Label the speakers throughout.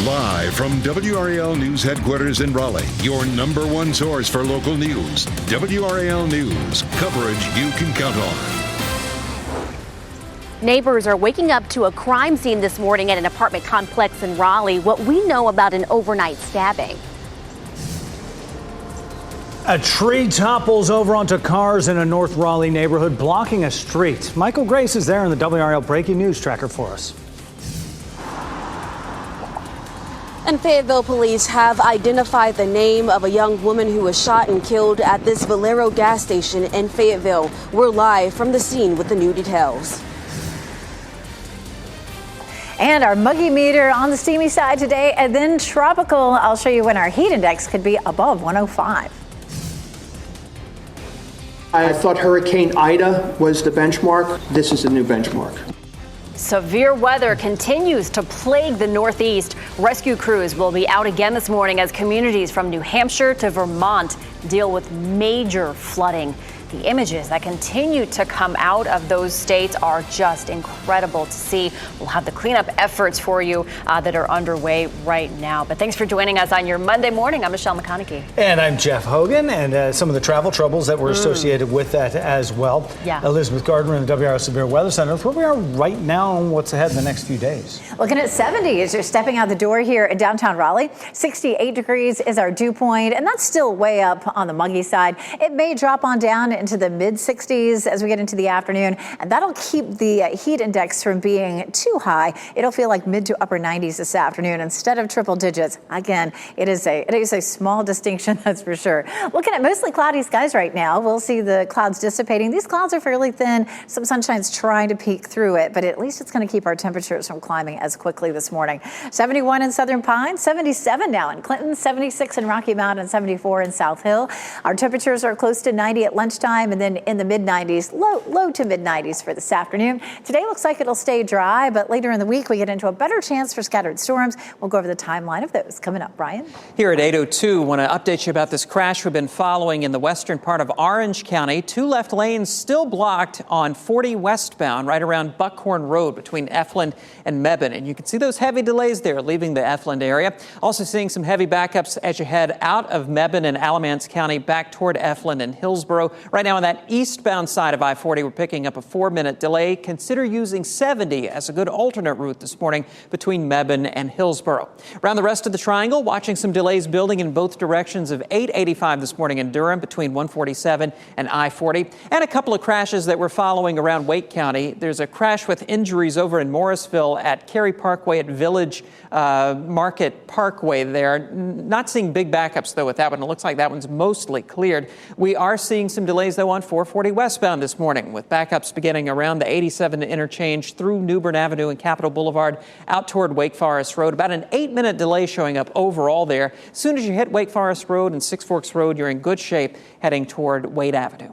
Speaker 1: Live from WRAL News Headquarters in Raleigh, your number one source for local news. WRAL News, coverage you can count on.
Speaker 2: Neighbors are waking up to a crime scene this morning at an apartment complex in Raleigh. What we know about an overnight stabbing.
Speaker 3: A tree topples over onto cars in a North Raleigh neighborhood, blocking a street. Michael Grace is there in the WRAL Breaking News Tracker for us.
Speaker 4: And Fayetteville police have identified the name of a young woman who was shot and killed at this Valero gas station in Fayetteville. We're live from the scene with the new details.
Speaker 5: And our muggy meter on the steamy side today, and then tropical. I'll show you when our heat index could be above 105.
Speaker 6: I thought Hurricane Ida was the benchmark. This is the new benchmark.
Speaker 2: Severe weather continues to plague the Northeast. Rescue crews will be out again this morning as communities from New Hampshire to Vermont deal with major flooding. The images that continue to come out of those states are just incredible to see. We'll have the cleanup efforts for you that are underway right now. But thanks for joining us on your Monday morning. I'm Michelle McConaughey.
Speaker 3: And I'm Jeff Hogan, and some of the travel troubles that were associated with that as well.
Speaker 2: Yeah.
Speaker 3: Elizabeth Gardner in the WRAL Severe Weather Center. Where we are right now and what's ahead in the next few days.
Speaker 5: Looking at 70 as you're stepping out the door here in downtown Raleigh. 68 degrees is our dew point, and that's still way up on the muggy side. It may drop on down into the mid 60s as we get into the afternoon, and that'll keep the heat index from being too high. It'll feel like mid to upper 90s this afternoon instead of triple digits. Again, it is a small distinction, that's for sure. Looking at mostly cloudy skies right now, we'll see the clouds dissipating. These clouds are fairly thin. Some sunshine's trying to peek through it, but at least it's going to keep our temperatures from climbing as quickly this morning. 71 in Southern Pines, 77 now in Clinton, 76 in Rocky Mount, and 74 in South Hill. Our temperatures are close to 90 at lunchtime, and then in the mid 90s, low to mid 90s for this afternoon. Today looks like it'll stay dry, but later in the week we get into a better chance for scattered storms. We'll go over the timeline of those coming up. Brian?
Speaker 7: Here at 8:02, want to update you about this crash we've been following in the western part of Orange County. Two left lanes still blocked on 40 westbound right around Buckhorn Road between Efland and Mebane. And you can see those heavy delays there leaving the Efland area. Also seeing some heavy backups as you head out of Mebane and Alamance County back toward Efland and Hillsborough. Right now on that eastbound side of I-40, we're picking up a 4-minute delay. Consider using 70 as a good alternate route this morning between Mebane and Hillsborough. Around the rest of the triangle, watching some delays building in both directions of 885 this morning in Durham between 147 and I-40. And a couple of crashes that we're following around Wake County. There's a crash with injuries over in Morrisville at Cary Parkway at Village Market Parkway there. Not seeing big backups, though, with that one. It looks like that one's mostly cleared. We are seeing some delays, though, on 440 westbound this morning, with backups beginning around the 87 interchange through New Bern Avenue and Capitol Boulevard out toward Wake Forest Road. About an 8-minute delay showing up overall there. As soon as you hit Wake Forest Road and Six Forks Road, you're in good shape heading toward Wade Avenue.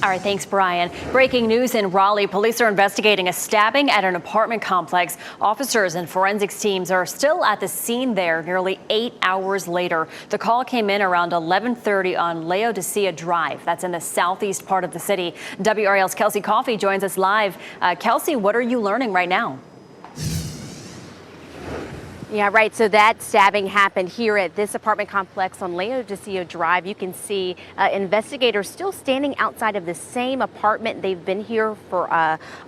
Speaker 2: All right, thanks, Brian. Breaking news in Raleigh. Police are investigating a stabbing at an apartment complex. Officers and forensics teams are still at the scene there nearly 8 hours later. The call came in around 11:30 on Laodicea Drive. That's in the southeast part of the city. WRAL's Kelsey Coffey joins us live. Kelsey, what are you learning right now? Yeah, right. So that stabbing happened here at this apartment complex on Laodicea Drive. You can see investigators still standing outside of the same apartment. They've been here for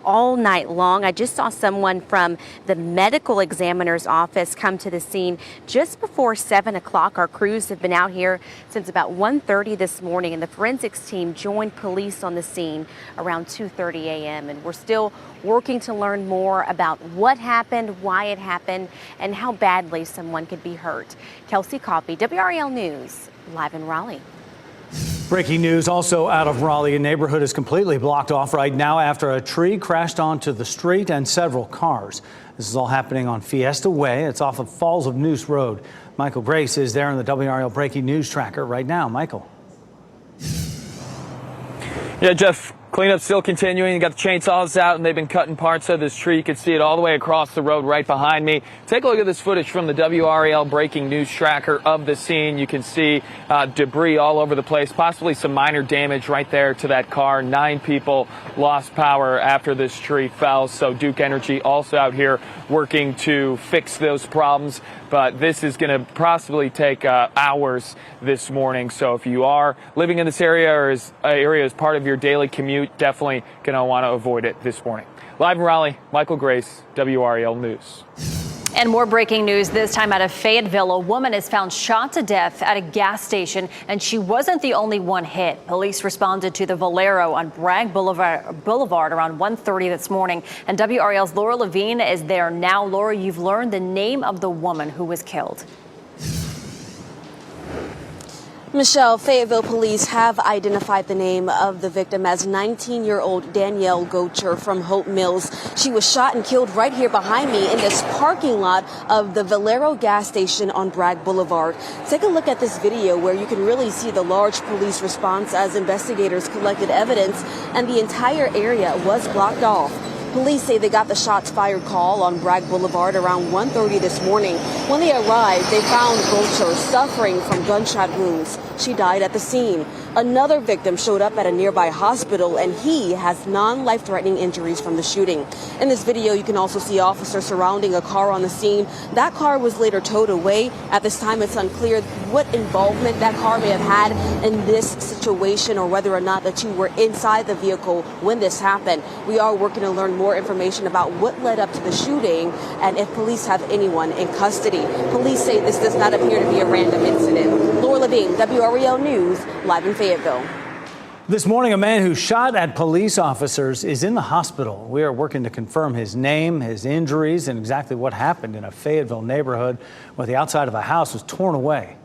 Speaker 2: all night long. I just saw someone from the medical examiner's office come to the scene just before 7 o'clock. Our crews have been out here since about 1:30 this morning, and the forensics team joined police on the scene around 2:30 a.m. And we're still working to learn more about what happened, why it happened, and how badly someone could be hurt. Kelsey Coffey, WRAL News, live in Raleigh.
Speaker 3: Breaking news also out of Raleigh. A neighborhood is completely blocked off right now after a tree crashed onto the street and several cars. This is all happening on Fiesta Way. It's off of Falls of Noose Road. Michael Grace is there in the WRAL Breaking News Tracker right now. Michael.
Speaker 8: Yeah, Jeff, Cleanup's still continuing. You got the chainsaws out, and they've been cutting parts of this tree. You can see it all the way across the road right behind me. Take a look at this footage from the WRAL breaking news tracker of the scene. You can see debris all over the place, possibly some minor damage right there to that car. 9 people lost power after this tree fell. So Duke Energy also out here working to fix those problems. But this is going to possibly take hours this morning. So if you are living in this area or area as part of your daily commute, definitely going to want to avoid it this morning. Live in Raleigh, Michael Grace, WRAL News.
Speaker 2: And more breaking news, this time out of Fayetteville. A woman is found shot to death at a gas station, and she wasn't the only one hit. Police responded to the Valero on Bragg Boulevard around 1:30 this morning. And WRAL's Laura Levine is there now. Laura, you've learned the name of the woman who was killed.
Speaker 4: Michelle, Fayetteville police have identified the name of the victim as 19-year-old Danielle Gocher from Hope Mills. She was shot and killed right here behind me in this parking lot of the Valero gas station on Bragg Boulevard. Take a look at this video where you can really see the large police response as investigators collected evidence, and the entire area was blocked off. Police say they got the shots fired call on Bragg Boulevard around 1:30 this morning. When they arrived, they found Gocher suffering from gunshot wounds. She died at the scene. Another victim showed up at a nearby hospital, and he has non-life-threatening injuries from the shooting. In this video, you can also see officers surrounding a car on the scene. That car was later towed away. At this time, it's unclear what involvement that car may have had in this situation or whether or not the two were inside the vehicle when this happened. We are working to learn more information about what led up to the shooting and if police have anyone in custody. Police say this does not appear to be a random incident. Laura Levine, WRAL News, live in Fayetteville.
Speaker 3: This morning, a man who shot at police officers is in the hospital. We are working to confirm his name, his injuries, and exactly what happened in a Fayetteville neighborhood where the outside of a house was torn away.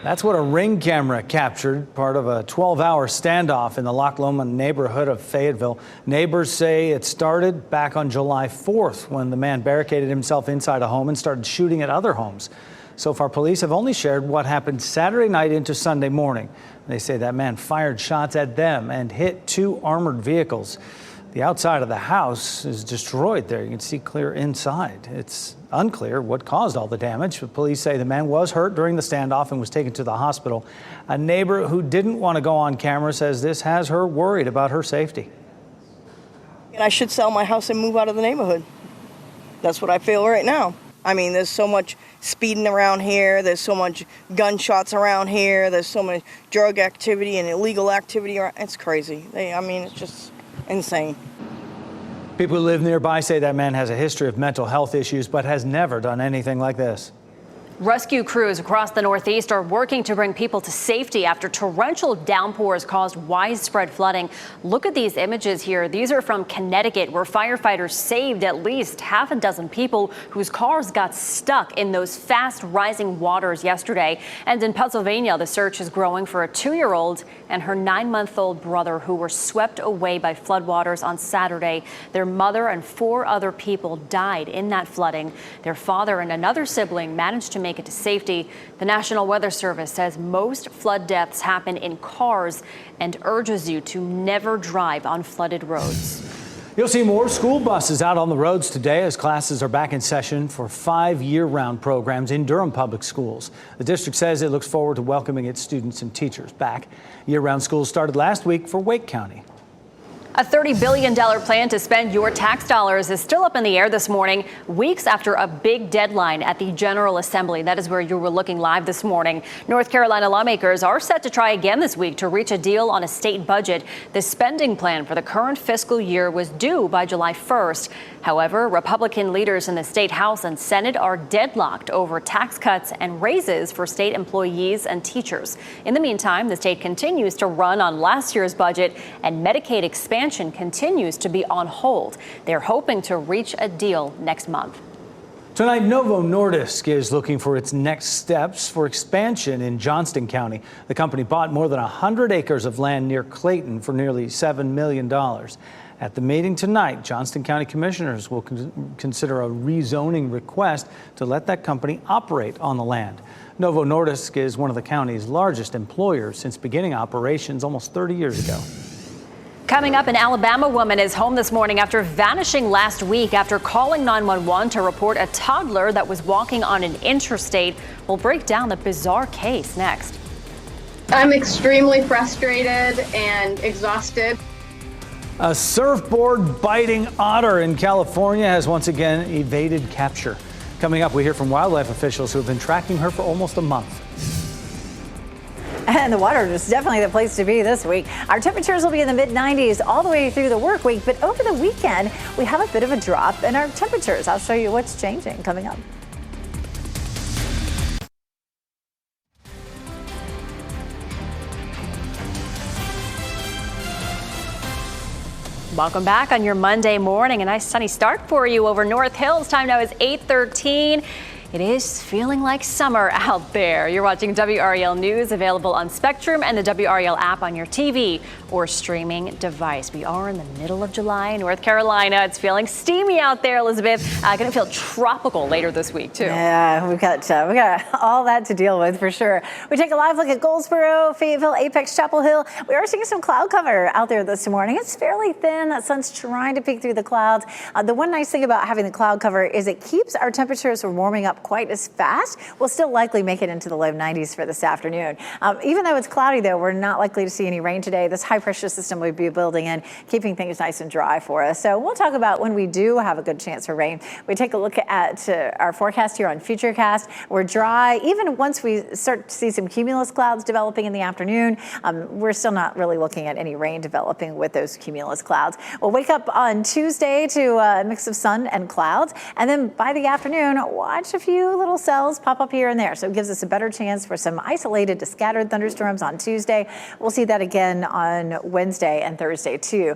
Speaker 3: That's what a Ring camera captured, part of a 12-hour standoff in the Loch Lomond neighborhood of Fayetteville. Neighbors say it started back on July 4th when the man barricaded himself inside a home and started shooting at other homes. So far, police have only shared what happened Saturday night into Sunday morning. They say that man fired shots at them and hit 2 armored vehicles. The outside of the house is destroyed there. You can see clear inside. It's unclear what caused all the damage, but police say the man was hurt during the standoff and was taken to the hospital. A neighbor who didn't want to go on camera says this has her worried about her safety.
Speaker 9: I should sell my house and move out of the neighborhood. That's what I feel right now. I mean, there's so much speeding around here. There's so much gunshots around here. There's so much drug activity and illegal activity. It's crazy. It's just insane.
Speaker 3: People who live nearby say that man has a history of mental health issues, but has never done anything like this.
Speaker 2: Rescue crews across the Northeast are working to bring people to safety after torrential downpours caused widespread flooding. Look at these images here. These are from Connecticut, where firefighters saved at least half a dozen people whose cars got stuck in those fast rising waters yesterday. And in Pennsylvania, the search is growing for a 2-year-old and her 9-month-old brother who were swept away by floodwaters on Saturday. Their mother and 4 other people died in that flooding. Their father and another sibling managed to make it to safety. The National Weather Service says most flood deaths happen in cars and urges you to never drive on flooded roads.
Speaker 3: You'll see more school buses out on the roads today as classes are back in session for 5 year-round programs in Durham Public Schools. The district says it looks forward to welcoming its students and teachers back. Year-round schools started last week for Wake County.
Speaker 2: A $30 billion plan to spend your tax dollars is still up in the air this morning, weeks after a big deadline at the General Assembly. That is where you were looking live this morning. North Carolina lawmakers are set to try again this week to reach a deal on a state budget. The spending plan for the current fiscal year was due by July 1st. However, Republican leaders in the state House and Senate are deadlocked over tax cuts and raises for state employees and teachers. In the meantime, the state continues to run on last year's budget, and Medicaid expansion continues to be on hold. They're hoping to reach a deal next month.
Speaker 3: Tonight, Novo Nordisk is looking for its next steps for expansion in Johnston County. The company bought more than 100 acres of land near Clayton for nearly $7 million. At the meeting tonight, Johnston County commissioners will consider a rezoning request to let that company operate on the land. Novo Nordisk is one of the county's largest employers since beginning operations almost 30 years ago.
Speaker 10: Coming up, an Alabama woman is home this morning after vanishing last week after calling 911 to report a toddler that was walking on an interstate. We'll break down the bizarre case next.
Speaker 11: I'm extremely frustrated and exhausted.
Speaker 3: A surfboard biting otter in California has once again evaded capture. Coming up, we hear from wildlife officials who have been tracking her for almost a month.
Speaker 5: And the water is definitely the place to be this week. Our temperatures will be in the mid-90s all the way through the work week, but over the weekend, we have a bit of a drop in our temperatures. I'll show you what's changing coming up.
Speaker 10: Welcome back on your Monday morning. A nice sunny start for you over North Hills. Time now is 8:13. It is feeling like summer out there. You're watching WRAL News, available on Spectrum and the WRAL app on your TV or streaming device. We are in the middle of July in North Carolina. It's feeling steamy out there, Elizabeth. Going to feel tropical later this week, too.
Speaker 5: Yeah, we got all that to deal with for sure. We take a live look at Goldsboro, Fayetteville, Apex, Chapel Hill. We are seeing some cloud cover out there this morning. It's fairly thin. That sun's trying to peek through the clouds. The one nice thing about having the cloud cover is it keeps our temperatures from warming up quite as fast. We'll still likely make it into the low 90s for this afternoon. Even though it's cloudy, though, we're not likely to see any rain today. This high pressure system will be building in, keeping things nice and dry for us. So we'll talk about when we do have a good chance for rain. We take a look at our forecast here on Futurecast. We're dry. Even once we start to see some cumulus clouds developing in the afternoon, we're still not really looking at any rain developing with those cumulus clouds. We'll wake up on Tuesday to a mix of sun and clouds. And then by the afternoon, watch a few little cells pop up here and there. So it gives us a better chance for some isolated to scattered thunderstorms on Tuesday. We'll see that again on Wednesday and Thursday too.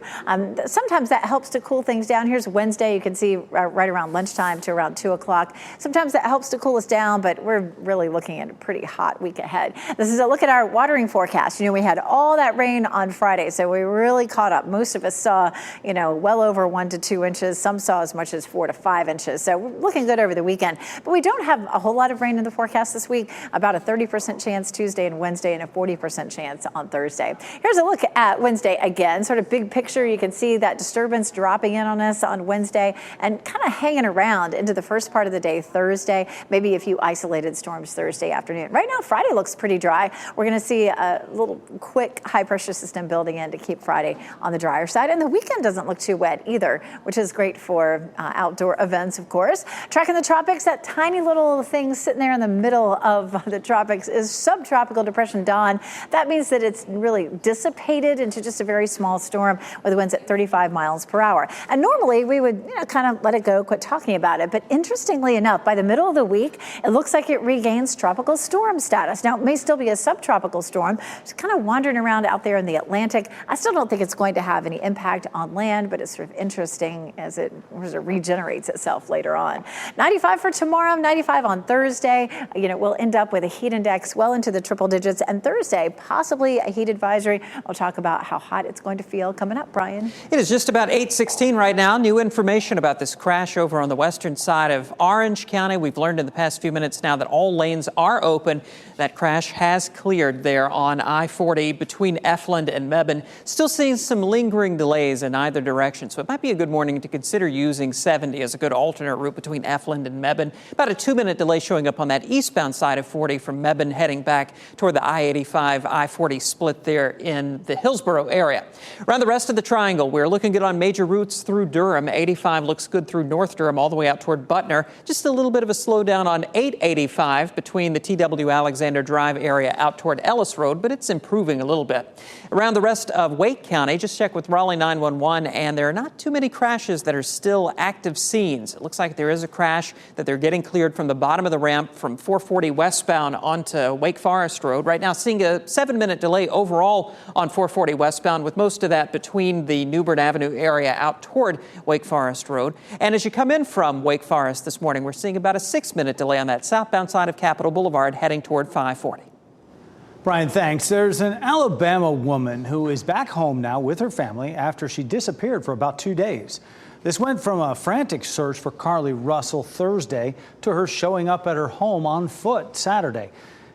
Speaker 5: Sometimes that helps to cool things down. Here's Wednesday. You can see right around lunchtime to around 2 o'clock. Sometimes that helps to cool us down, but we're really looking at a pretty hot week ahead. This is a look at our watering forecast. You know, we had all that rain on Friday, so we really caught up. Most of us saw, well over 1 to 2 inches. Some saw as much as 4 to 5 inches. So we're looking good over the weekend, but we don't have a whole lot of rain in the forecast this week. About a 30% chance Tuesday and Wednesday and a 40% chance on Thursday. Here's a look at Wednesday again, sort of big picture. You can see that disturbance dropping in on us on Wednesday and kind of hanging around into the first part of the day Thursday, maybe a few isolated storms Thursday afternoon. Right now, Friday looks pretty dry. We're going to see a little quick high pressure system building in to keep Friday on the drier side. And the weekend doesn't look too wet either, which is great for outdoor events, of course. Tracking the tropics, that tiny little thing sitting there in the middle of the tropics is subtropical depression Dawn. That means that it's really dissipated into just a very small storm with winds at 35 miles per hour. And normally we would kind of let it go, quit talking about it. But interestingly enough, by the middle of the week, it looks like it regains tropical storm status. Now, it may still be a subtropical storm. It's kind of wandering around out there in the Atlantic. I still don't think it's going to have any impact on land, but it's sort of interesting as it regenerates itself later on. 95 for tomorrow, 95 on Thursday. We'll end up with a heat index well into the triple digits. And Thursday, possibly a heat advisory. We'll talk about how hot it's going to feel coming up, Brian.
Speaker 7: It is just about 8:16 right now. New information about this crash over on the western side of Orange County. We've learned in the past few minutes now that all lanes are open. That crash has cleared there on I-40 between Efland and Mebane. Still seeing some lingering delays in either direction. So it might be a good morning to consider using 70 as a good alternate route between Efland and Mebane. About a 2-minute delay showing up on that eastbound side of 40 from Mebane heading back toward the I-85, I-40 split there in the Hillsborough area. Around the rest of the triangle, we're looking good on major routes through Durham. 85 looks good through North Durham all the way out toward Butner. Just a little bit of a slowdown on 885 between the TW Alexander Drive area out toward Ellis Road, but it's improving a little bit. Around the rest of Wake County, just check with Raleigh 911, and there are not too many crashes that are still active scenes. It looks like there is a crash that they're getting clear cleared from the bottom of the ramp from 440 westbound onto Wake Forest Road. Right now, seeing a 7-minute delay overall on 440 westbound, with most of that between the New Bern Avenue area out toward Wake Forest Road. And as you come in from Wake Forest this morning, we're seeing about a 6-minute delay on that southbound side of Capitol Boulevard heading toward 540.
Speaker 3: Brian, thanks. There's an Alabama woman who is back home now with her family after she disappeared for about 2 days. This went from a frantic search for Carly Russell Thursday to her showing up at her home on foot Saturday.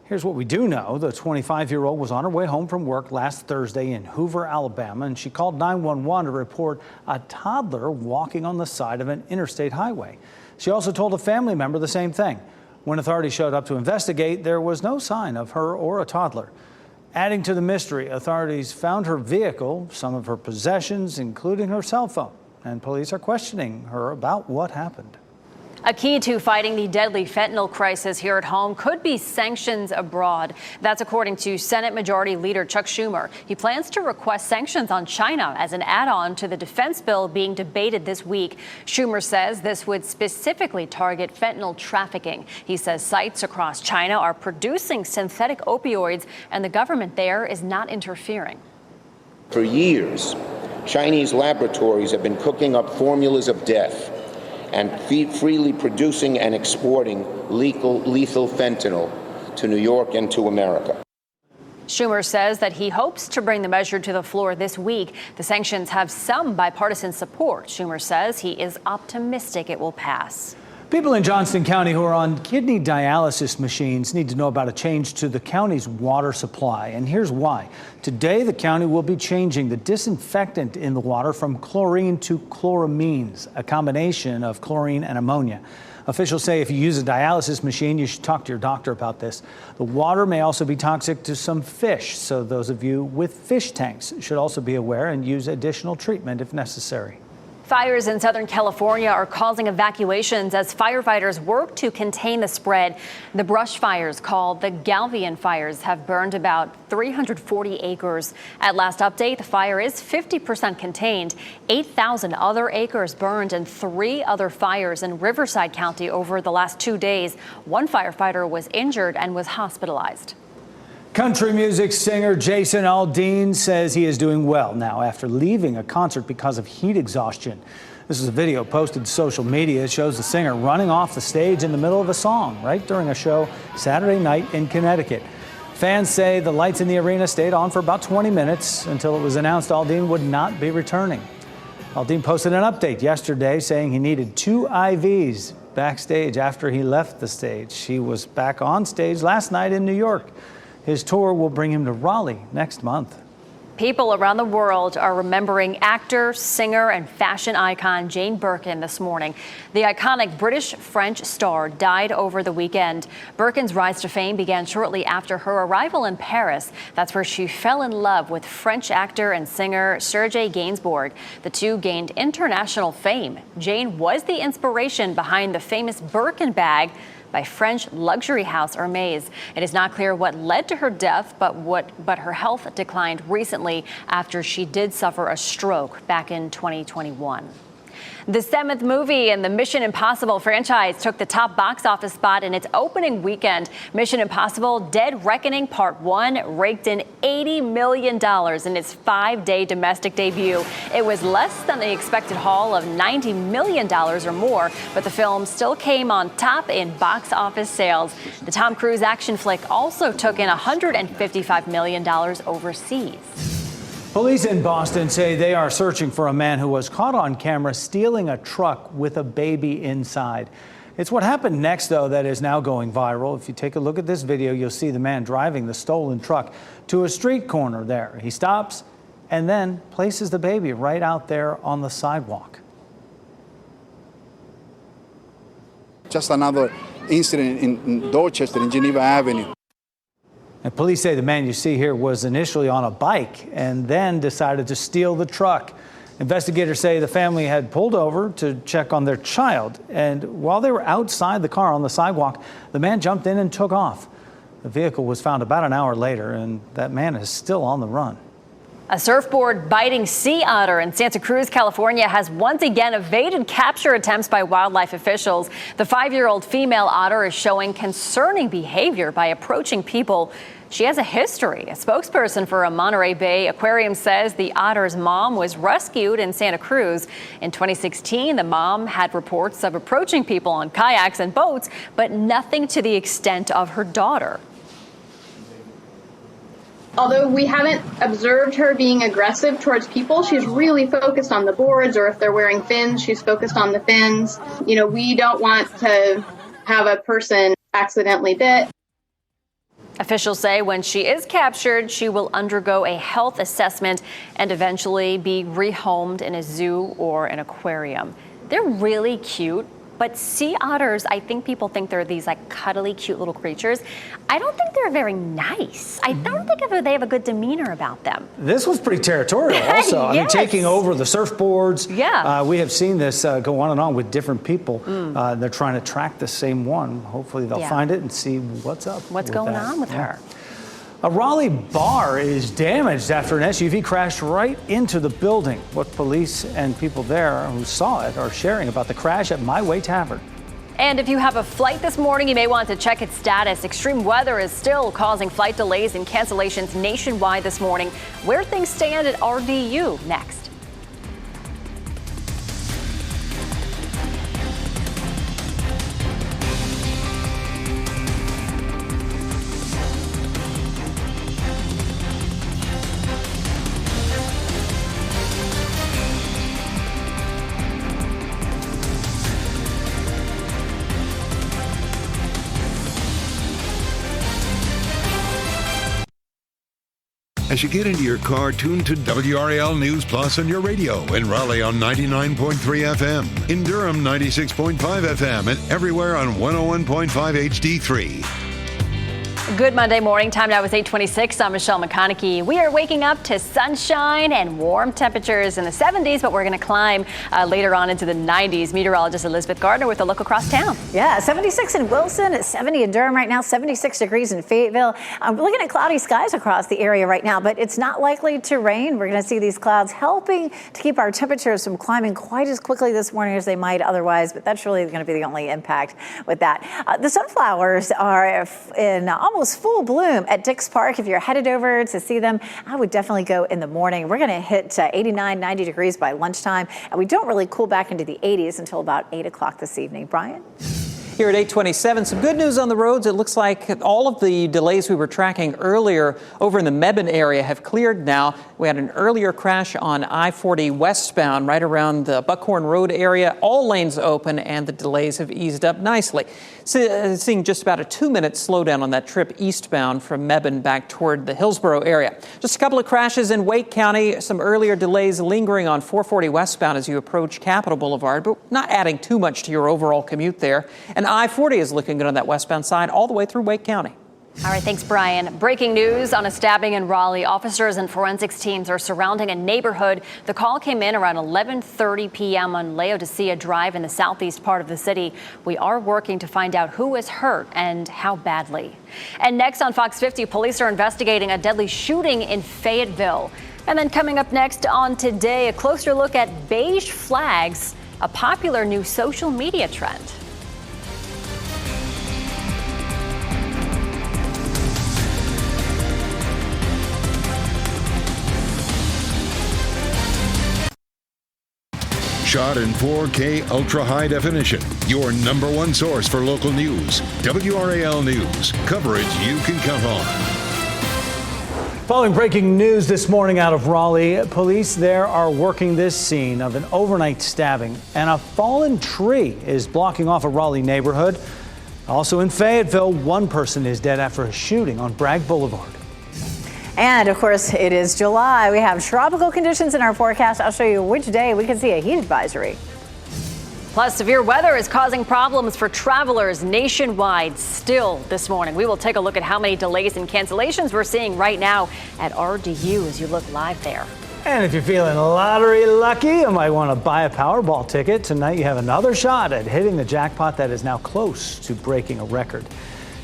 Speaker 3: Here's what we do know. The 25-year-old was on her way home from work last Thursday in Hoover, Alabama, and she called 911 to report a toddler walking on the side of an interstate highway. She also told a family member the same thing. When authorities showed up to investigate, there was no sign of her or a toddler. Adding to the mystery, authorities found her vehicle, some of her possessions, including her cell phone, and police are questioning her about what happened.
Speaker 10: A key to fighting the deadly fentanyl crisis here at home could be sanctions abroad. That's according to Senate Majority Leader Chuck Schumer. He plans to request sanctions on China as an add-on to the defense bill being debated this week. Schumer says this would specifically target fentanyl trafficking. He says sites across China are producing synthetic opioids, and the government there is not interfering.
Speaker 12: For years, Chinese laboratories have been cooking up formulas of death and freely producing and exporting lethal fentanyl to New York and to America.
Speaker 10: Schumer says that he hopes to bring the measure to the floor this week. The sanctions have some bipartisan support. Schumer says he is optimistic it will pass.
Speaker 3: People in Johnston County who are on kidney dialysis machines need to know about a change to the county's water supply, and here's why. Today, the county will be changing the disinfectant in the water from chlorine to chloramines, a combination of chlorine and ammonia. Officials say if you use a dialysis machine, you should talk to your doctor about this. The water may also be toxic to some fish, so those of you with fish tanks should also be aware and use additional treatment if necessary.
Speaker 10: Fires in Southern California are causing evacuations as firefighters work to contain the spread. The brush fires, called the Galvian fires, have burned about 340 acres. At last update, the fire is 50% contained. 8,000 other acres burned in 3 other fires in Riverside County over the last 2 days. One firefighter was injured and was hospitalized.
Speaker 3: Country music singer Jason Aldean says he is doing well now after leaving a concert because of heat exhaustion. This is a video posted to social media. It shows the singer running off the stage in the middle of a song right during a show Saturday night in Connecticut. Fans say the lights in the arena stayed on for about 20 minutes until it was announced Aldean would not be returning. Aldean posted an update yesterday saying he needed 2 IVs backstage after he left the stage. He was back on stage last night in New York. His tour will bring him to Raleigh next month.
Speaker 10: People around the world are remembering actor, singer, and fashion icon Jane Birkin this morning. The iconic British-French star died over the weekend. Birkin's rise to fame began shortly after her arrival in Paris. That's where she fell in love with French actor and singer Serge Gainsbourg. The two gained international fame. Jane was the inspiration behind the famous Birkin bag by French luxury house Hermès. It is not clear what led to her death, but her health declined recently after she did suffer a stroke back in 2021. The 7th movie in the Mission Impossible franchise took the top box office spot in its opening weekend. Mission Impossible Dead Reckoning Part 1 raked in $80 million in its 5-day domestic debut. It was less than the expected haul of $90 million or more, but the film still came on top in box office sales. The Tom Cruise action flick also took in $155 million overseas.
Speaker 3: Police in Boston say they are searching for a man who was caught on camera stealing a truck with a baby inside. It's what happened next, though, that is now going viral. If you take a look at this video, you'll see the man driving the stolen truck to a street corner there. He stops and then places the baby right out there on the sidewalk.
Speaker 13: Just another incident in Dorchester in Geneva Avenue.
Speaker 3: And police say the man you see here was initially on a bike and then decided to steal the truck. Investigators say the family had pulled over to check on their child, and while they were outside the car on the sidewalk, the man jumped in and took off. The vehicle was found about an hour later, and that man is still on the run.
Speaker 10: A surfboard biting sea otter in Santa Cruz, California has once again evaded capture attempts by wildlife officials. The 5-year-old female otter is showing concerning behavior by approaching people. She has a history. A spokesperson for a Monterey Bay aquarium says the otter's mom was rescued in Santa Cruz. In 2016, the mom had reports of approaching people on kayaks and boats, but nothing to the extent of her daughter.
Speaker 11: Although we haven't observed her being aggressive towards people, she's really focused on the boards, or if they're wearing fins, she's focused on the fins. You know, we don't want to have a person accidentally bit.
Speaker 10: Officials say when she is captured, she will undergo a health assessment and eventually be rehomed in a zoo or an aquarium. They're really cute. But sea otters, I think people think they're these like cuddly, cute little creatures. I don't think they're very nice. I don't think they have a good demeanor about them.
Speaker 3: This was pretty territorial also.
Speaker 10: Yes.
Speaker 3: I mean, taking over the surfboards.
Speaker 10: Yeah.
Speaker 3: We have seen this go on and on with different people. They're trying to track the same one. Hopefully they'll find it and see what's up.
Speaker 10: What's going on with her?
Speaker 3: A Raleigh bar is damaged after an SUV crashed right into the building. What police and people there who saw it are sharing about the crash at My Way Tavern.
Speaker 10: And if you have a flight this morning, you may want to check its status. Extreme weather is still causing flight delays and cancellations nationwide this morning. Where things stand at RDU next.
Speaker 1: As you get into your car, tune to WRAL News Plus on your radio. In Raleigh on 99.3 FM. In Durham, 96.5 FM. And everywhere on 101.5 HD3.
Speaker 10: Good Monday morning. Time now is 8:26. I'm Michelle McConaughey. We are waking up to sunshine and warm temperatures in the 70s, but we're going to climb later on into the 90s. Meteorologist Elizabeth Gardner with a look across town.
Speaker 5: Yeah, 76 in Wilson, 70 in Durham right now, 76 degrees in Fayetteville. We're looking at cloudy skies across the area right now, but it's not likely to rain. We're going to see these clouds helping to keep our temperatures from climbing quite as quickly this morning as they might otherwise, but that's really going to be the only impact with that. The sunflowers are in almost full bloom at Dix Park. If you're headed over to see them, I would definitely go in the morning. We're going to hit 89, 90 degrees by lunchtime, and we don't really cool back into the 80s until about 8 o'clock this evening. Brian?
Speaker 7: Here at 8:27, some good news on the roads. It looks like all of the delays we were tracking earlier over in the Mebane area have cleared now. We had an earlier crash on I-40 westbound right around the Buckhorn Road area. All lanes open and the delays have eased up nicely. Seeing just about a 2-minute slowdown on that trip eastbound from Mebane back toward the Hillsborough area. Just a couple of crashes in Wake County. Some earlier delays lingering on 440 westbound as you approach Capitol Boulevard, but not adding too much to your overall commute there. And I-40 is looking good on that westbound side all the way through Wake County.
Speaker 10: All right, thanks, Brian. Breaking news on a stabbing in Raleigh. Officers and forensics teams are surrounding a neighborhood. The call came in around 11:30 p.m. on Laodicea Drive in the southeast part of the city. We are working to find out who was hurt and how badly. And next on Fox 50, police are investigating a deadly shooting in Fayetteville. And then coming up next on Today, a closer look at beige flags, a popular new social media trend.
Speaker 1: Shot in 4K ultra high definition. Your number one source for local news. WRAL News. Coverage you can count on.
Speaker 3: Following breaking news this morning out of Raleigh, police there are working this scene of an overnight stabbing, and a fallen tree is blocking off a Raleigh neighborhood. Also in Fayetteville, one person is dead after a shooting on Bragg Boulevard.
Speaker 5: And of course, it is July. We have tropical conditions in our forecast. I'll show you which day we can see a heat advisory.
Speaker 10: Plus, severe weather is causing problems for travelers nationwide still this morning. We will take a look at how many delays and cancellations we're seeing right now at RDU as you look live there.
Speaker 3: And if you're feeling lottery lucky, you might want to buy a Powerball ticket. Tonight, you have another shot at hitting the jackpot that is now close to breaking a record.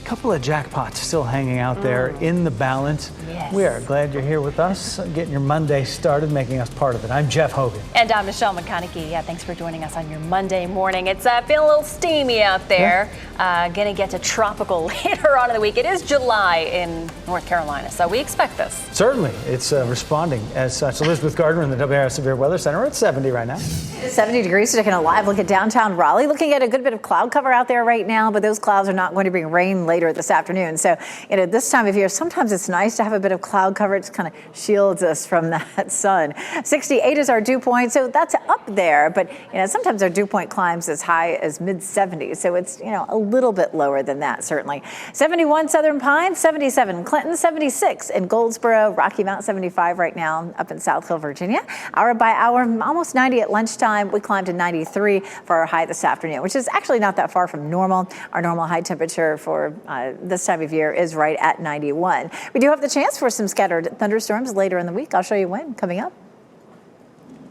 Speaker 3: couple of jackpots still hanging out there in the balance.
Speaker 10: Yes.
Speaker 3: We are glad you're here with us, getting your Monday started, making us part of it. I'm Jeff Hogan.
Speaker 10: And I'm Michelle McConaughey. Yeah, thanks for joining us on your Monday morning. It's feeling a little steamy out there. Gonna get to tropical later on in the week. It is July in North Carolina, so we expect this.
Speaker 3: Certainly, it's responding as such. Elizabeth Gardner in the WRAL Severe Weather Center. It's 70 right now.
Speaker 5: 70 degrees, taking a live look at downtown Raleigh. Looking at a good bit of cloud cover out there right now, but those clouds are not going to bring rain later this afternoon. So, this time of year, sometimes it's nice to have a bit of cloud cover. It kind of shields us from that sun. 68 is our dew point, so that's up there. But, sometimes our dew point climbs as high as mid-70s. So it's, a little bit lower than that, certainly. 71 Southern Pines, 77 Clinton, 76 in Goldsboro, Rocky Mount 75 right now up in South Hill, Virginia. Hour by hour, almost 90 at lunchtime. We climbed to 93 for our high this afternoon, which is actually not that far from normal. Our normal high temperature for this time of year is right at 91. We do have the chance for some scattered thunderstorms later in the week. I'll show you when coming up.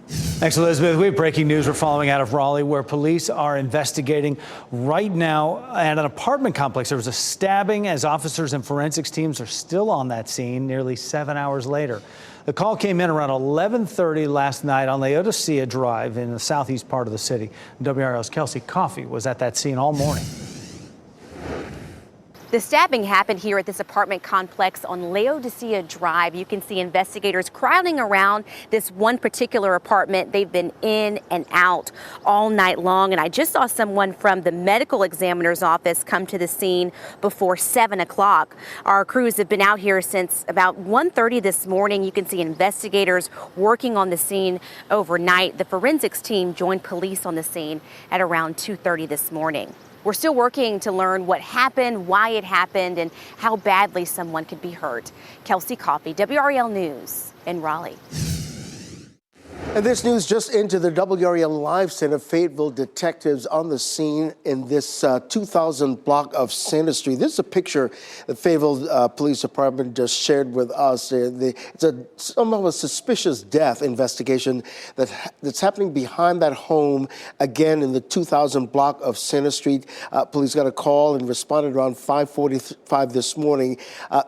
Speaker 3: Thanks, Elizabeth. We have breaking news we're following out of Raleigh, where police are investigating right now at an apartment complex. There was a stabbing as officers and forensics teams are still on that scene nearly 7 hours later. The call came in around 11:30 last night on Laodicea Drive in the southeast part of the city. WRL's Kelsey Coffey was at that scene all morning.
Speaker 2: The stabbing happened here at this apartment complex on Laodicea Drive. You can see investigators crowding around this one particular apartment. They've been in and out all night long. And I just saw someone from the medical examiner's office come to the scene before 7 o'clock. Our crews have been out here since about 1:30 this morning. You can see investigators working on the scene overnight. The forensics team joined police on the scene at around 2:30 this morning. We're still working to learn what happened, why it happened, and how badly someone could be hurt. Kelsey Coffey, WRAL News in Raleigh.
Speaker 14: And this news just into the WRAL Live Center. Fayetteville detectives on the scene in this 2000 block of Center Street. This is a picture the Fayetteville Police Department just shared with us. It's somewhat of a suspicious death investigation that's happening behind that home, again in the 2000 block of Center Street. Police got a call and responded around 5:45 this morning.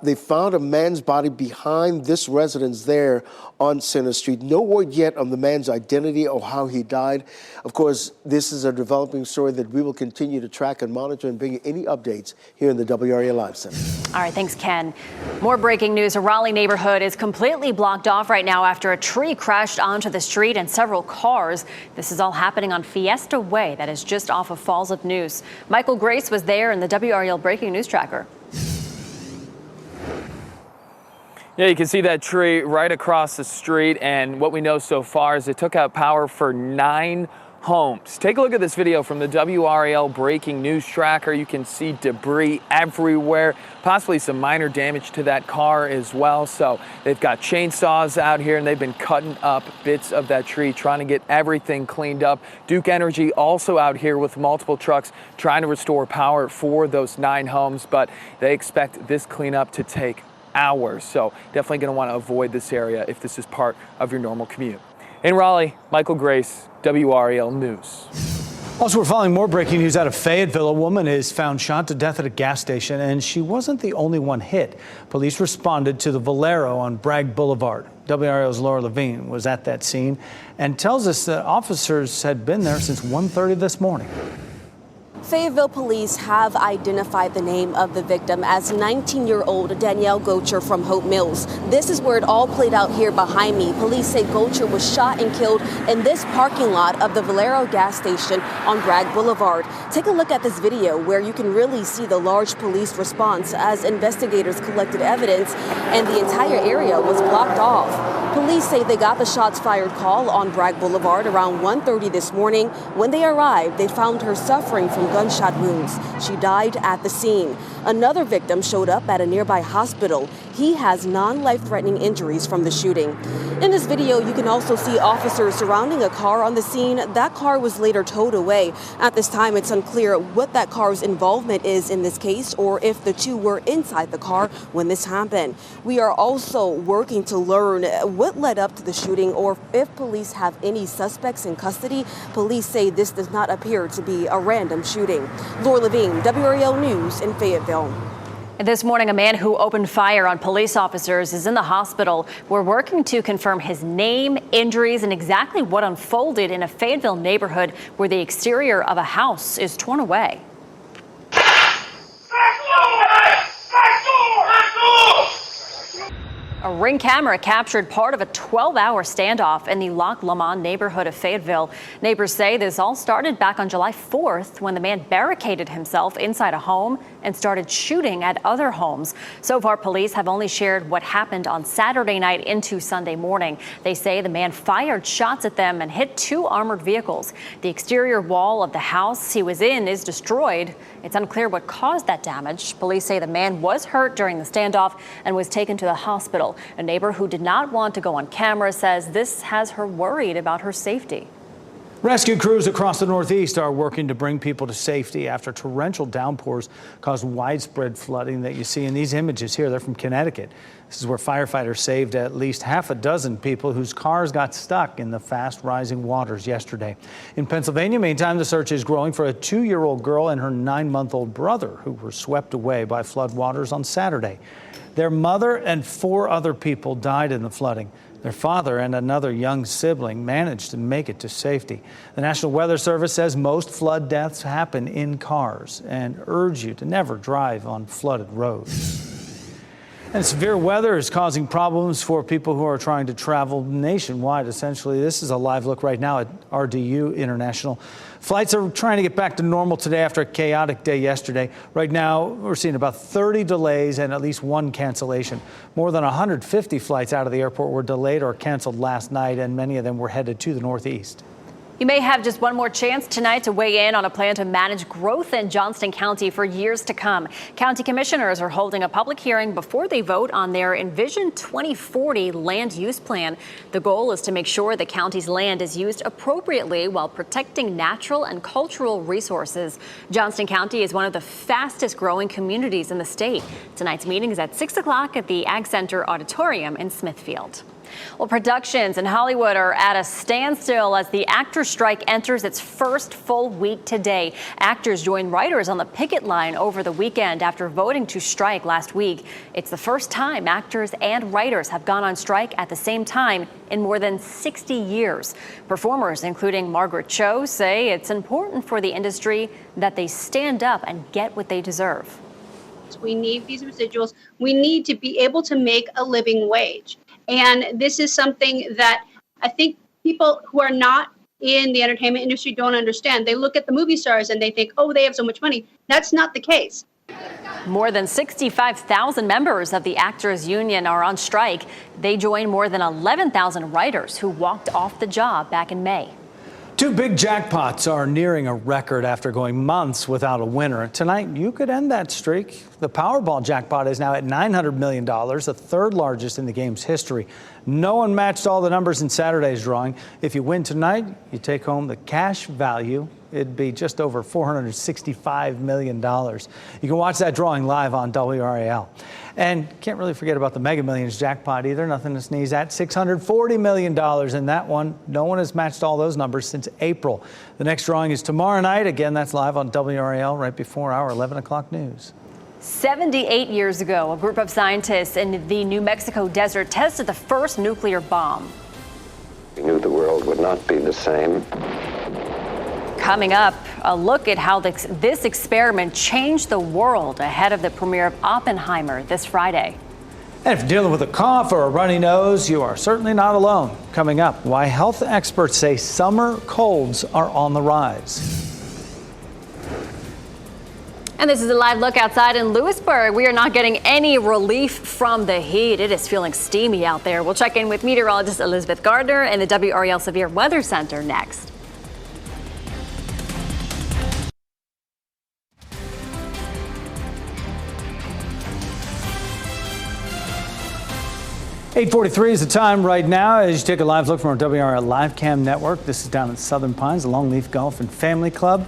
Speaker 14: They found a man's body behind this residence there on Center Street. No word yet on the man's identity or how he died. Of course, this is a developing story that we will continue to track and monitor and bring you any updates here in the WRAL Live Center.
Speaker 10: All right, thanks, Ken. More breaking news. A Raleigh neighborhood is completely blocked off right now after a tree crashed onto the street and several cars. This is all happening on Fiesta Way, that is just off of Falls of Neuse. Michael Grace was there in the WRAL Breaking News Tracker.
Speaker 8: Yeah, you can see that tree right across the street, and what we know so far is it took out power for 9 homes. Take a look at this video from the WRAL Breaking News Tracker. You can see debris everywhere, possibly some minor damage to that car as well. So they've got chainsaws out here, and they've been cutting up bits of that tree, trying to get everything cleaned up. Duke Energy also out here with multiple trucks trying to restore power for those 9 homes, but they expect this cleanup to take hours. So definitely going to want to avoid this area if this is part of your normal commute. In Raleigh, Michael Grace, WRAL News.
Speaker 3: Also, we're following more breaking news out of Fayetteville. A woman is found shot to death at a gas station, and she wasn't the only one hit. Police responded to the Valero on Bragg Boulevard. WRAL's Laura Levine was at that scene and tells us that officers had been there since 1:30 this morning.
Speaker 4: Fayetteville police have identified the name of the victim as 19-year-old Danielle Gocher from Hope Mills. This is where it all played out here behind me. Police say Gocher was shot and killed in this parking lot of the Valero gas station on Bragg Boulevard. Take a look at this video where you can really see the large police response as investigators collected evidence and the entire area was blocked off. Police say they got the shots fired call on Bragg Boulevard around 1:30 this morning. When they arrived, they found her suffering from gunshot wounds. She died at the scene. Another victim showed up at a nearby hospital. He has non-life-threatening injuries from the shooting. In this video, you can also see officers surrounding a car on the scene. That car was later towed away. At this time, it's unclear what that car's involvement is in this case or if the two were inside the car when this happened. We are also working to learn what led up to the shooting or if police have any suspects in custody. Police say this does not appear to be a random shooting. Laura Levine, WRAL News in Fayetteville.
Speaker 10: This morning, a man who opened fire on police officers is in the hospital. We're working to confirm his name, injuries, and exactly what unfolded in a Fayetteville neighborhood where the exterior of a house is torn away. A Ring camera captured part of a 12-hour standoff in the Lac Lamont neighborhood of Fayetteville. Neighbors say this all started back on July 4th when the man barricaded himself inside a home and started shooting at other homes. So far, police have only shared what happened on Saturday night into Sunday morning. They say the man fired shots at them and hit 2 armored vehicles. The exterior wall of the house he was in is destroyed. It's unclear what caused that damage. Police say the man was hurt during the standoff and was taken to the hospital. A neighbor who did not want to go on camera says this has her worried about her safety.
Speaker 3: Rescue crews across the Northeast are working to bring people to safety after torrential downpours caused widespread flooding that you see in these images here. They're from Connecticut. This is where firefighters saved at least half a dozen people whose cars got stuck in the fast rising waters yesterday. In Pennsylvania, meantime, the search is growing for a 2-year-old girl and her 9-month-old brother who were swept away by floodwaters on Saturday. Their mother and 4 other people died in the flooding. Their father and another young sibling managed to make it to safety. The National Weather Service says most flood deaths happen in cars and urge you to never drive on flooded roads. And severe weather is causing problems for people who are trying to travel nationwide. Essentially, this is a live look right now at RDU International. Flights are trying to get back to normal today after a chaotic day yesterday. Right now, we're seeing about 30 delays and at least 1 cancellation. More than 150 flights out of the airport were delayed or canceled last night, and many of them were headed to the Northeast.
Speaker 10: You may have just one more chance tonight to weigh in on a plan to manage growth in Johnston County for years to come. County commissioners are holding a public hearing before they vote on their Envision 2040 land use plan. The goal is to make sure the county's land is used appropriately while protecting natural and cultural resources. Johnston County is one of the fastest growing communities in the state. Tonight's meeting is at 6 o'clock at the Ag Center Auditorium in Smithfield. Well, productions in Hollywood are at a standstill as the actors' strike enters its first full week today. Actors joined writers on the picket line over the weekend after voting to strike last week. It's the first time actors and writers have gone on strike at the same time in more than 60 years. Performers, including Margaret Cho, say it's important for the industry that they stand up and get what they deserve.
Speaker 15: We need these residuals. We need to be able to make a living wage. And this is something that I think people who are not in the entertainment industry don't understand. They look at the movie stars and they think, oh, they have so much money. That's not the case.
Speaker 10: More than 65,000 members of the Actors Union are on strike. They joined more than 11,000 writers who walked off the job back in May.
Speaker 3: 2 big jackpots are nearing a record after going months without a winner. Tonight, you could end that streak. The Powerball jackpot is now at $900 million, the 3rd largest in the game's history. No one matched all the numbers in Saturday's drawing. If you win tonight, you take home the cash value. It'd be just over $465 million. You can watch that drawing live on WRAL. And can't really forget about the Mega Millions jackpot either. Nothing to sneeze at. $640 million in that one. No one has matched all those numbers since April. The next drawing is tomorrow night. Again, that's live on WRAL right before our 11 o'clock news.
Speaker 10: 78 years ago, a group of scientists in the New Mexico desert tested the first nuclear bomb.
Speaker 16: We knew the world would not be the same.
Speaker 10: Coming up, a look at how this experiment changed the world ahead of the premiere of Oppenheimer this Friday.
Speaker 3: And if you're dealing with a cough or a runny nose, you are certainly not alone. Coming up, why health experts say summer colds are on the rise.
Speaker 10: And this is a live look outside in Lewisburg. We are not getting any relief from the heat. It is feeling steamy out there. We'll check in with meteorologist Elizabeth Gardner in the WRAL Severe Weather Center next.
Speaker 3: .843 is the time right now as you take a live look from our WRAL Live Cam network. This is down in Southern Pines, the Longleaf Golf and Family Club.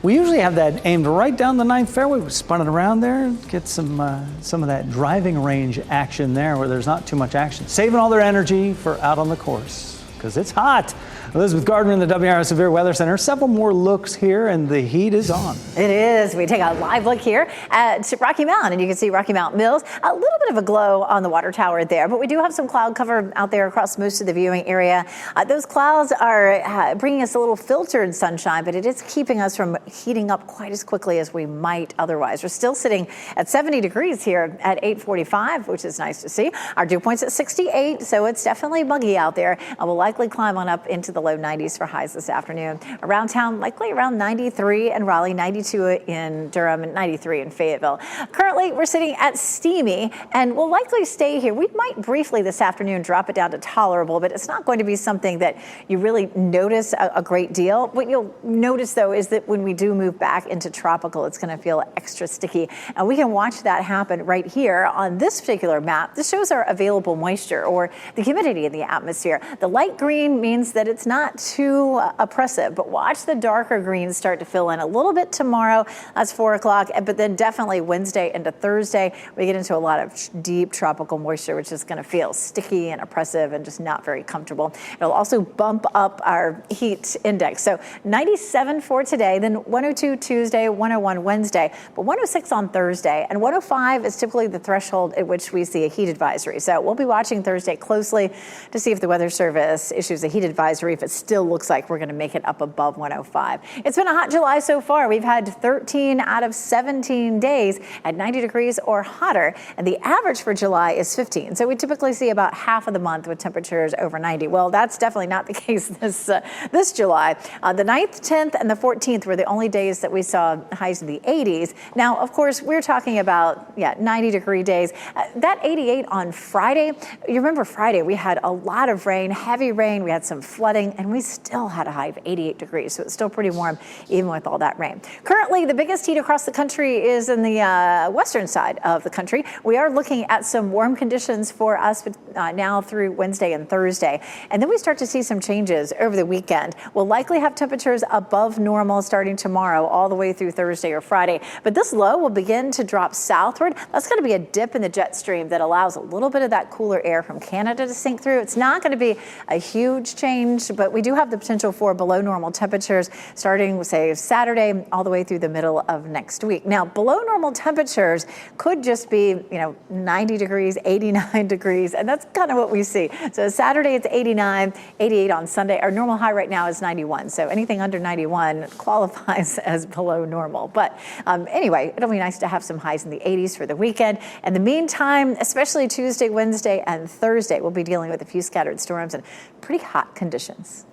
Speaker 3: We usually have that aimed right down the 9th fairway. We spun it around there, get some of that driving range action there where there's not too much action. Saving all their energy for out on the course because it's hot. Elizabeth Gardner in the WRAL Severe Weather Center. Several more looks here, and the heat is on.
Speaker 5: It is. We take a live look here at Rocky Mount, and you can see Rocky Mount Mills. A little bit of a glow on the water tower there, but we do have some cloud cover out there across most of the viewing area. Those clouds are bringing us a little filtered sunshine, but it is keeping us from heating up quite as quickly as we might otherwise. We're still sitting at 70 degrees here at 8:45, which is nice to see. Our dew point's at 68, so it's definitely muggy out there. We'll likely climb on up into the low 90s for highs this afternoon. Around town, likely around 93 in Raleigh, 92 in Durham, and 93 in Fayetteville. Currently, we're sitting at steamy, and we'll likely stay here. We might briefly this afternoon drop it down to tolerable, but it's not going to be something that you really notice a great deal. What you'll notice, though, is that when we do move back into tropical, it's going to feel extra sticky. And we can watch that happen right here on this particular map. This shows our available moisture, or the humidity in the atmosphere. The light green means that it's not too oppressive, but watch the darker greens start to fill in a little bit tomorrow. That's 4 o'clock, but then definitely Wednesday into Thursday, we get into a lot of deep tropical moisture, which is going to feel sticky and oppressive and just not very comfortable. It'll also bump up our heat index. So 97 for today, then 102 Tuesday, 101 Wednesday, but 106 on Thursday, and 105 is typically the threshold at which we see a heat advisory. So we'll be watching Thursday closely to see if the Weather Service issues a heat advisory, if it still looks like we're going to make it up above 105. It's been a hot July so far. We've had 13 out of 17 days at 90 degrees or hotter, and the average for July is 15. So we typically see about half of the month with temperatures over 90. Well, that's definitely not the case this July. The 9th, 10th, and the 14th were the only days that we saw highs in the 80s. Now, of course, we're talking about 90-degree days. That 88 on Friday, you remember Friday, we had a lot of rain, heavy rain, we had some flooding, and we still had a high of 88 degrees. So it's still pretty warm even with all that rain. Currently, the biggest heat across the country is in the western side of the country. We are looking at some warm conditions for us now through Wednesday and Thursday. And then we start to see some changes over the weekend. We'll likely have temperatures above normal starting tomorrow all the way through Thursday or Friday. But this low will begin to drop southward. That's going to be a dip in the jet stream that allows a little bit of that cooler air from Canada to sink through. It's not going to be a huge change, but we do have the potential for below normal temperatures starting, say, Saturday all the way through the middle of next week. Now, below normal temperatures could just be, 90 degrees, 89 degrees, and that's kind of what we see. So Saturday it's 89, 88 on Sunday. Our normal high right now is 91. So anything under 91 qualifies as below normal. But anyway, it'll be nice to have some highs in the 80s for the weekend. In the meantime, especially Tuesday, Wednesday, and Thursday, we'll be dealing with a few scattered storms and pretty hot conditions.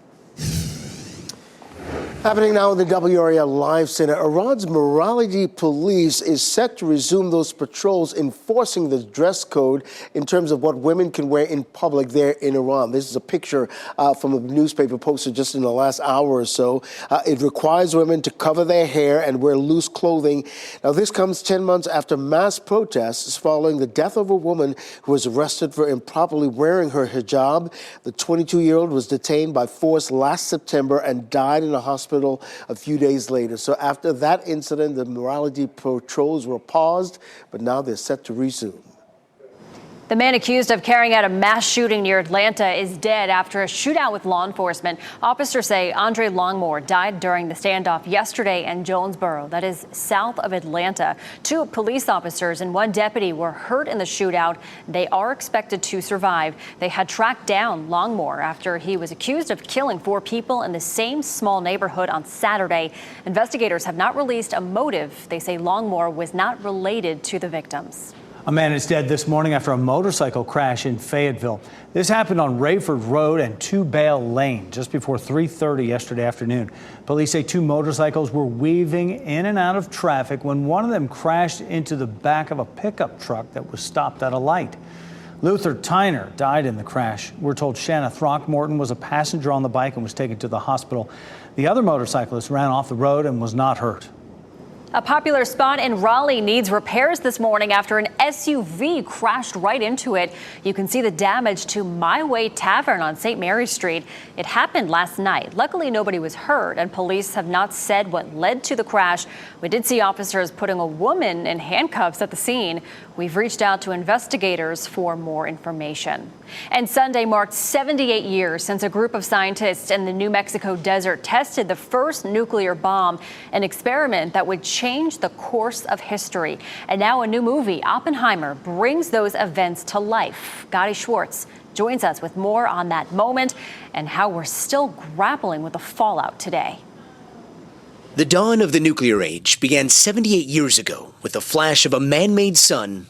Speaker 14: Happening now in the WRAL Live Center, Iran's morality police is set to resume those patrols enforcing the dress code in terms of what women can wear in public there in Iran. This is a picture from a newspaper posted just in the last hour or so. It requires women to cover their hair and wear loose clothing. Now, this comes 10 months after mass protests following the death of a woman who was arrested for improperly wearing her hijab. The 22-year-old was detained by force last September and died in a hospital a few days later. So after that incident, the morality patrols were paused, but now they're set to resume.
Speaker 10: The man accused of carrying out a mass shooting near Atlanta is dead after a shootout with law enforcement. Officers say Andre Longmore died during the standoff yesterday in Jonesboro, that is south of Atlanta. 2 police officers and 1 deputy were hurt in the shootout. They are expected to survive. They had tracked down Longmore after he was accused of killing 4 people in the same small neighborhood on Saturday. Investigators have not released a motive. They say Longmore was not related to the victims.
Speaker 3: A man is dead this morning after a motorcycle crash in Fayetteville. This happened on Rayford Road and 2 Bale Lane just before 3:30 yesterday afternoon. Police say 2 motorcycles were weaving in and out of traffic when one of them crashed into the back of a pickup truck that was stopped at a light. Luther Tyner died in the crash. We're told Shanna Throckmorton was a passenger on the bike and was taken to the hospital. The other motorcyclist ran off the road and was not hurt.
Speaker 10: A popular spot in Raleigh needs repairs this morning after an SUV crashed right into it. You can see the damage to My Way Tavern on St. Mary Street. It happened last night. Luckily, nobody was hurt, and police have not said what led to the crash. We did see officers putting a woman in handcuffs at the scene. We've reached out to investigators for more information. And Sunday marked 78 years since a group of scientists in the New Mexico desert tested the first nuclear bomb, an experiment that would change the course of history. And now a new movie, Oppenheimer, brings those events to life. Gotti Schwartz joins us with more on that moment and how we're still grappling with the fallout today.
Speaker 17: The dawn of the nuclear age began 78 years ago with the flash of a man-made sun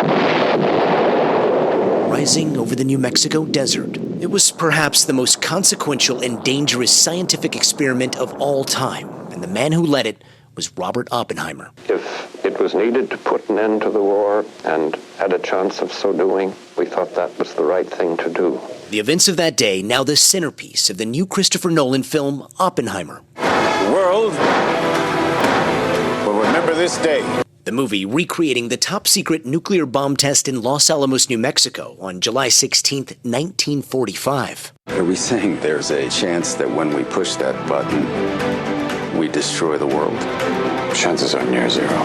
Speaker 17: rising over the New Mexico desert. It was perhaps the most consequential and dangerous scientific experiment of all time, and the man who led it was Robert Oppenheimer.
Speaker 16: If it was needed to put an end to the war and had a chance of so doing, we thought that was the right thing to do.
Speaker 17: The events of that day, now the centerpiece of the new Christopher Nolan film, Oppenheimer.
Speaker 18: The world will remember this day.
Speaker 17: The movie recreating the top-secret nuclear bomb test in Los Alamos, New Mexico on July 16, 1945.
Speaker 19: Are we saying there's a chance that when we push that button, we destroy the world?
Speaker 18: Chances are near zero.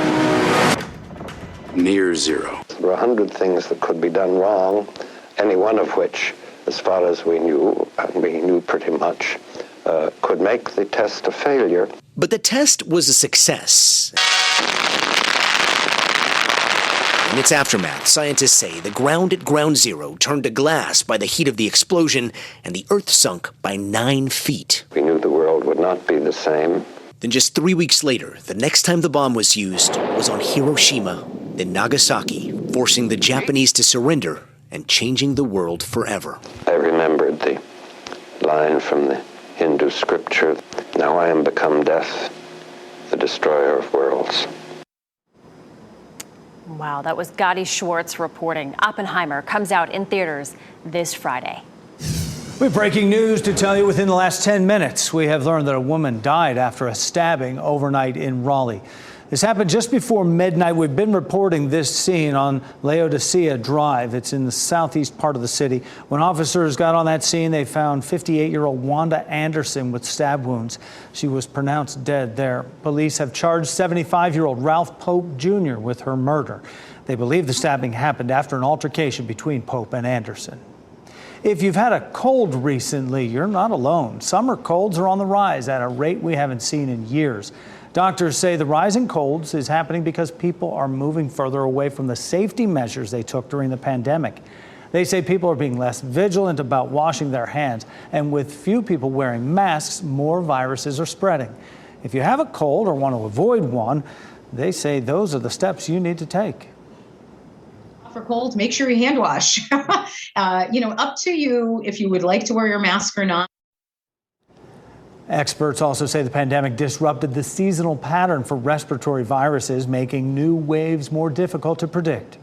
Speaker 19: Near zero.
Speaker 16: There were 100 things that could be done wrong, any one of which, as far as we knew, and we knew pretty much, could make the test a failure.
Speaker 17: But the test was a success. In its aftermath, scientists say the ground at ground zero turned to glass by the heat of the explosion, and the Earth sunk by 9 feet.
Speaker 16: We knew the world would not be the same.
Speaker 17: Then just 3 weeks later, the next time the bomb was used was on Hiroshima, then Nagasaki, forcing the Japanese to surrender and changing the world forever.
Speaker 16: I remembered the line from the Hindu scripture, "Now I am become death, the destroyer of worlds."
Speaker 10: Wow, that was Gotti Schwartz reporting. Oppenheimer comes out in theaters this Friday.
Speaker 3: We have breaking news to tell you within the last 10 minutes. We have learned that a woman died after a stabbing overnight in Raleigh. This happened just before midnight. We've been reporting this scene on Laodicea Drive. It's in the southeast part of the city. When officers got on that scene, they found 58-year-old Wanda Anderson with stab wounds. She was pronounced dead there. Police have charged 75-year-old Ralph Pope Jr. with her murder. They believe the stabbing happened after an altercation between Pope and Anderson. If you've had a cold recently, you're not alone. Summer colds are on the rise at a rate we haven't seen in years. Doctors say the rise in colds is happening because people are moving further away from the safety measures they took during the pandemic. They say people are being less vigilant about washing their hands, and with few people wearing masks, more viruses are spreading. If you have a cold or want to avoid one, they say those are the steps you need to take.
Speaker 20: For colds, make sure you hand wash. Up to you if you would like to wear your mask or not.
Speaker 3: Experts also say the pandemic disrupted the seasonal pattern for respiratory viruses, making new waves more difficult to predict.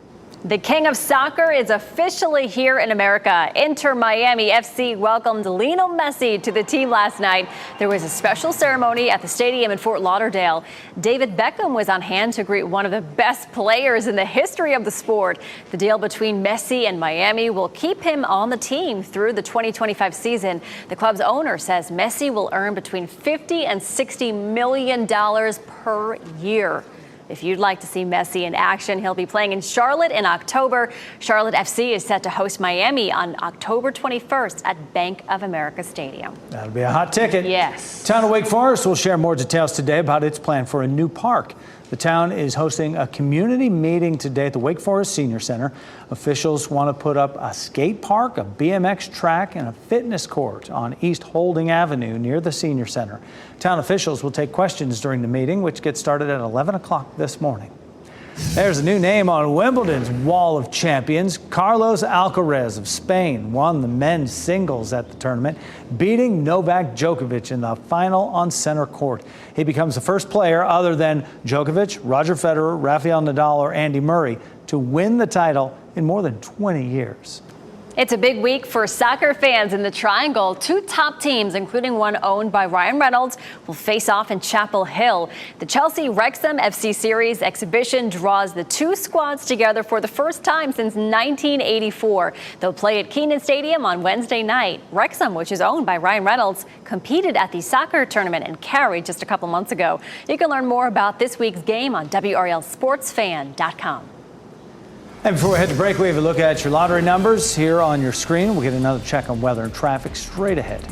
Speaker 10: The king of soccer is officially here in America. Inter Miami FC welcomed Lionel Messi to the team last night. There was a special ceremony at the stadium in Fort Lauderdale. David Beckham was on hand to greet one of the best players in the history of the sport. The deal between Messi and Miami will keep him on the team through the 2025 season. The club's owner says Messi will earn between $50 and $60 million per year. If you'd like to see Messi in action, he'll be playing in Charlotte in October. Charlotte FC is set to host Miami on October 21st at Bank of America Stadium.
Speaker 3: That'll be a hot ticket.
Speaker 10: Yes.
Speaker 3: Town of Wake Forest will share more details today about its plan for a new park. The town is hosting a community meeting today at the Wake Forest Senior Center. Officials want to put up a skate park, a BMX track, and a fitness court on East Holding Avenue near the Senior Center. Town officials will take questions during the meeting, which gets started at 11 o'clock this morning. There's a new name on Wimbledon's Wall of Champions. Carlos Alcaraz of Spain won the men's singles at the tournament, beating Novak Djokovic in the final on center court. He becomes the first player other than Djokovic, Roger Federer, Rafael Nadal, or Andy Murray to win the title in more than 20 years.
Speaker 10: It's a big week for soccer fans in the Triangle. Two top teams, including one owned by Ryan Reynolds, will face off in Chapel Hill. The Chelsea-Wrexham FC Series exhibition draws the two squads together for the first time since 1984. They'll play at Kenan Stadium on Wednesday night. Wrexham, which is owned by Ryan Reynolds, competed at the soccer tournament in Cary just a couple months ago. You can learn more about this week's game on WRLSportsFan.com.
Speaker 3: And before we head to break, we have a look at your lottery numbers here on your screen. We'll get another check on weather and traffic straight ahead.